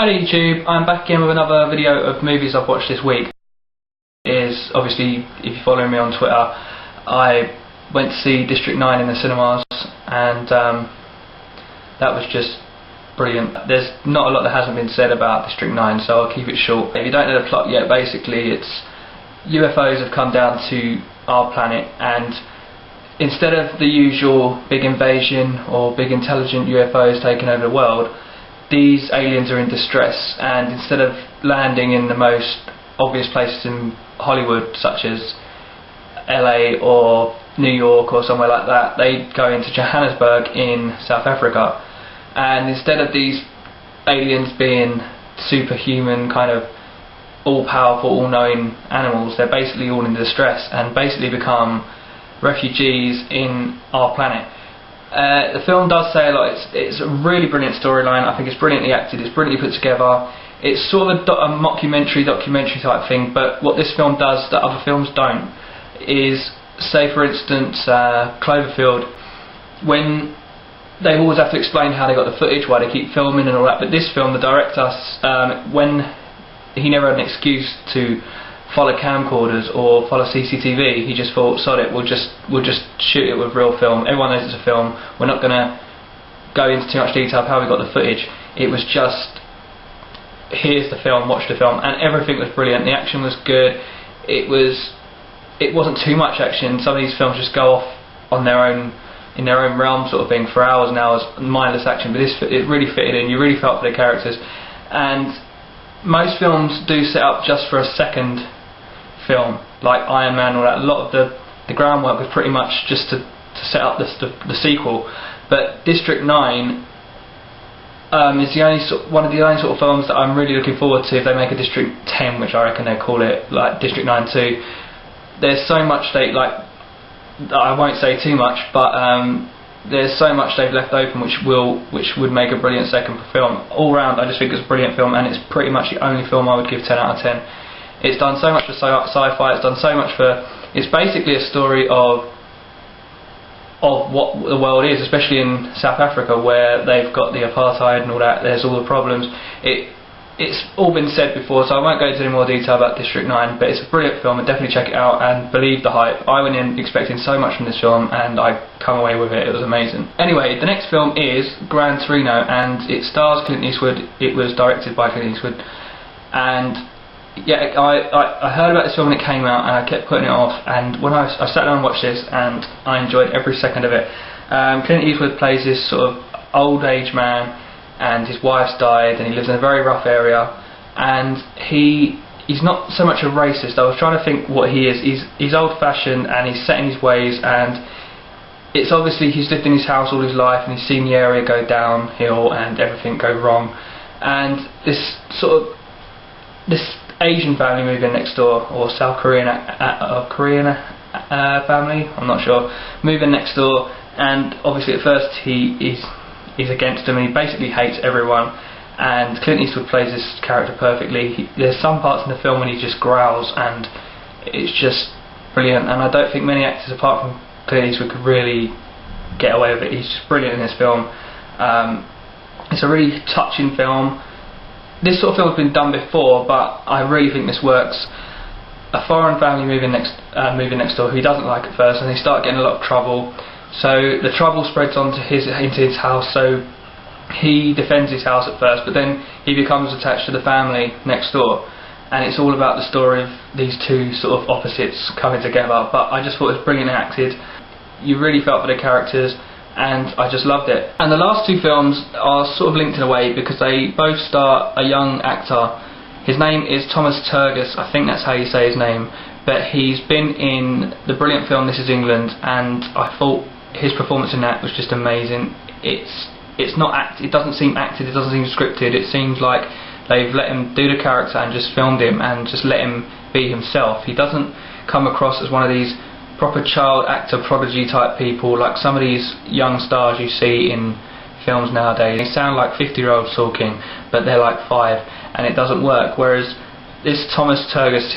Hi YouTube, I'm back again with another video of movies I've watched this week. Obviously, if you're following me on Twitter, I went to see District 9 in the cinemas, and that was just brilliant. There's not a lot that hasn't been said about District 9, so I'll keep it short. If you don't know the plot yet, basically it's UFOs have come down to our planet, and instead of the usual big invasion or big intelligent UFOs taking over the world, these aliens are in distress, and instead of landing in the most obvious places in Hollywood, such as LA or New York or somewhere like that, they go into Johannesburg in South Africa. And instead of these aliens being superhuman, kind of all-powerful, all-knowing animals, they're basically all in distress and basically become refugees in our planet. The film does say a lot. It's a really brilliant storyline. I think it's brilliantly acted, it's brilliantly put together. It's sort of a mockumentary, documentary type thing, but what this film does that other films don't is, say for instance, Cloverfield, when they always have to explain how they got the footage, why they keep filming and all that, but this film, the director, when he never had an excuse to follow camcorders or follow CCTV, he just thought, sod it, we'll just shoot it with real film. Everyone knows it's a film, we're not going to go into too much detail of how we got the footage. It was just, here's the film, watch the film, and everything was brilliant. The action was good. It wasn't too much action. Some of these films just go off on their own, in their own realm sort of thing, for hours and hours, mindless action, but it really fitted in. You really felt for the characters. And most films do set up just for a second film, like Iron Man or that. A lot of the groundwork was pretty much just to set up the sequel, but District 9 is one of the only sort of films that I'm really looking forward to if they make a District 10, which I reckon they call it, like District 9 2. There's so much I won't say too much, but there's so much they've left open which would make a brilliant second film. All round, I just think it's a brilliant film, and it's pretty much the only film I would give 10 out of 10. It's done so much for sci-fi, it's done so much for... It's basically a story of what the world is, especially in South Africa, where they've got the apartheid and all that, there's all the problems. It's all been said before, so I won't go into any more detail about District 9, but it's a brilliant film, and definitely check it out and believe the hype. I went in expecting so much from this film, and I come away with it. It was amazing. Anyway, the next film is Gran Torino, and it stars Clint Eastwood. It was directed by Clint Eastwood, and yeah, I heard about this film when it came out, and I kept putting it off, and when I sat down and watched this, and I enjoyed every second of it. Clint Eastwood plays this sort of old age man, and his wife's died, and he lives in a very rough area, and he's not so much a racist. I was trying to think what he is. He's old fashioned, and he's set in his ways, and it's obviously he's lived in his house all his life, and he's seen the area go downhill and everything go wrong, and this Asian family moved in next door, or South Korean family, I'm not sure, moved in next door, and obviously at first he's against them, and he basically hates everyone, and Clint Eastwood plays this character perfectly. There's some parts in the film when he just growls, and it's just brilliant, and I don't think many actors apart from Clint Eastwood could really get away with it. He's just brilliant in this film. It's a really touching film. This sort of film has been done before, but I really think this works. A foreign family moving next door who he doesn't like at first, and they start getting a lot of trouble. So the trouble spreads into his house. So he defends his house at first, but then he becomes attached to the family next door, and it's all about the story of these two sort of opposites coming together. But I just thought it was brilliantly acted. You really felt for the characters, and I just loved it. And the last two films are sort of linked in a way, because they both star a young actor. His name is Thomas Turgus, I think that's how you say his name, but he's been in the brilliant film This Is England, and I thought his performance in that was just amazing. It's not it doesn't seem acted, it doesn't seem scripted. It seems like they've let him do the character and just filmed him and just let him be himself. He doesn't come across as one of these proper child actor prodigy type people like some of these young stars you see in films nowadays. They sound like 50-year-olds talking, but they're like 5, and it doesn't work. Whereas this Thomas Turgus,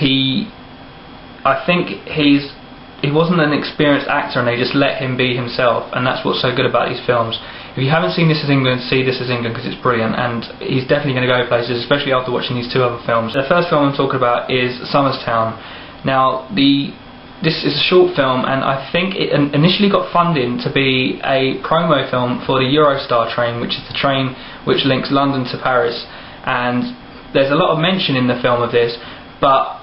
I think he wasn't an experienced actor, and they just let him be himself, and that's what's so good about these films. If you haven't seen This Is England, see This Is England because it's brilliant, and he's definitely going to go places, especially after watching these two other films. The first film I'm talking about is Town. Now, this is a short film, and I think it initially got funding to be a promo film for the Eurostar train, which is the train which links London to Paris. And there's a lot of mention in the film of this, but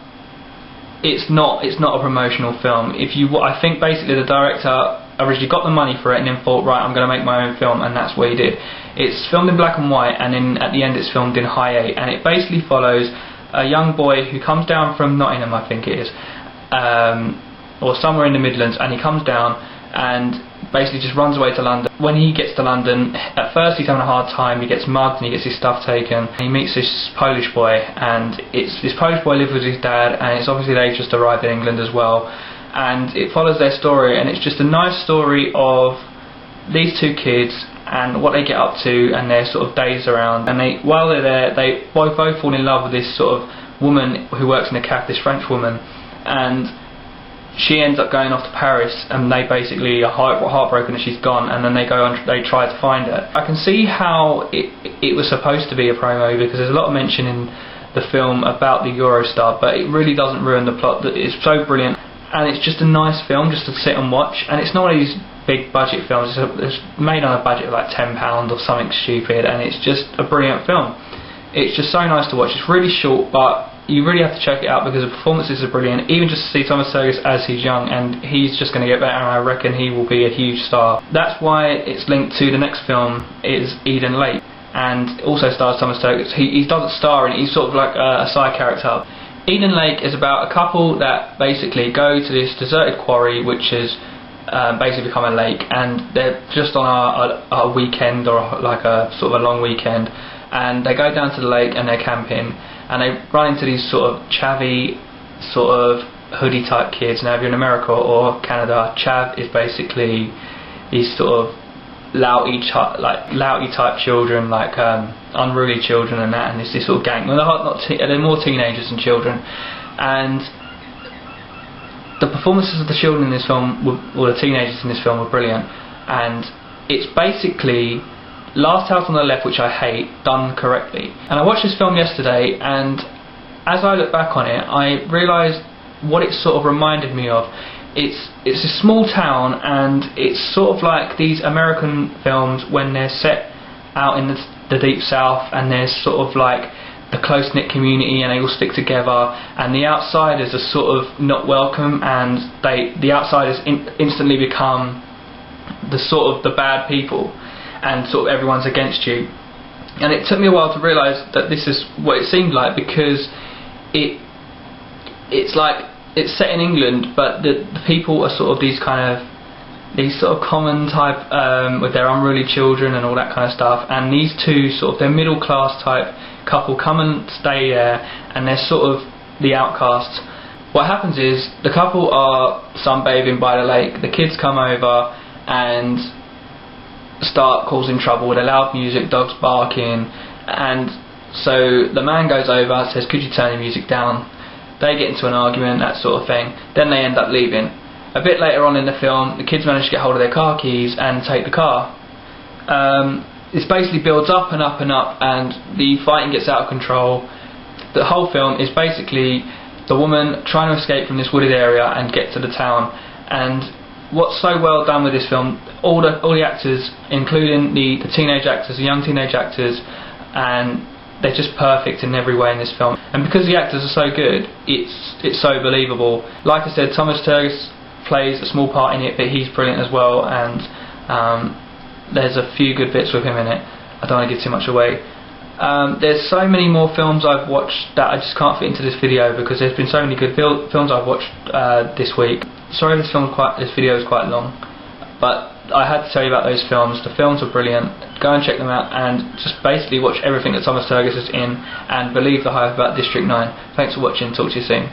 it's not a promotional film. I think basically the director originally got the money for it and then thought, right, I'm going to make my own film, and that's what he did. It's filmed in black and white, and then at the end it's filmed in high 8, and it basically follows a young boy who comes down from Nottingham, I think it is, or somewhere in the Midlands, and he comes down and basically just runs away to London. When he gets to London, at first he's having a hard time, he gets mugged and he gets his stuff taken. He meets this Polish boy, and this Polish boy lives with his dad, and it's obviously they've just arrived in England as well. And it follows their story, and it's just a nice story of these two kids and what they get up to and their sort of days around. And while they're there, they both fall in love with this sort of woman who works in a cafe, this French woman, and she ends up going off to Paris, and they basically are heartbroken that she's gone, and then they try to find her. I can see how it was supposed to be a promo, because there's a lot of mention in the film about the Eurostar, but it really doesn't ruin the plot. It's so brilliant, and it's just a nice film just to sit and watch. And it's not one of these big budget films. It's made on a budget of like £10 or something stupid, and it's just a brilliant film. It's just so nice to watch. It's really short, but you really have to check it out because the performances are brilliant. Even just to see Thomas Sturgis as he's young, and he's just going to get better, and I reckon he will be a huge star. That's why it's linked to the next film, is Eden Lake, and also stars Thomas Sturgis. He doesn't star in it, he's sort of like a side character. Eden Lake is about a couple that basically go to this deserted quarry which has basically become a lake, and they're just on a weekend, or like a sort of a long weekend, and they go down to the lake and they're camping, and they run into these sort of chavvy, sort of hoodie type kids. Now if you're in America or Canada, chav is basically these sort of louty type children, like unruly children and that, and it's this sort of gang. Well, they're more teenagers than children, and the performances of the children in this film, or the teenagers in this film, were brilliant. And it's basically Last House on the Left, which I hate, done correctly. And I watched this film yesterday, and as I look back on it, I realised what it sort of reminded me of. It's a small town, and it's sort of like these American films when they're set out in the deep south, and there's sort of like the close-knit community, and they all stick together, and the outsiders are sort of not welcome, and the outsiders instantly become the bad people, and sort of everyone's against you. And it took me a while to realise that this is what it seemed like, because it's like it's set in England, but the people are sort of these sort of common type, with their unruly children and all that kind of stuff, and these two sort of, they're middle class type couple come and stay there, and they're sort of the outcasts. What happens is the couple are sunbathing by the lake, the kids come over and start causing trouble with the loud music, dogs barking, and so the man goes over, says, could you turn the music down? They get into an argument, that sort of thing. Then they end up leaving. A bit later on in the film, the kids manage to get hold of their car keys and take the car. This basically builds up and up and up, and the fighting gets out of control. The whole film is basically the woman trying to escape from this wooded area and get to the town. And what's so well done with this film, all the actors, including the teenage actors, the young teenage actors, and they're just perfect in every way in this film. And because the actors are so good, it's so believable. Like I said, Thomas Sturgis plays a small part in it, but he's brilliant as well, and there's a few good bits with him in it. I don't want to give too much away. There's so many more films I've watched that I just can't fit into this video, because there's been so many good films I've watched this week. Sorry this video is quite long, but I had to tell you about those films. The films are brilliant. Go and check them out, and just basically watch everything that Thomas Sturgis is in, and believe the hype about District 9. Thanks for watching. Talk to you soon.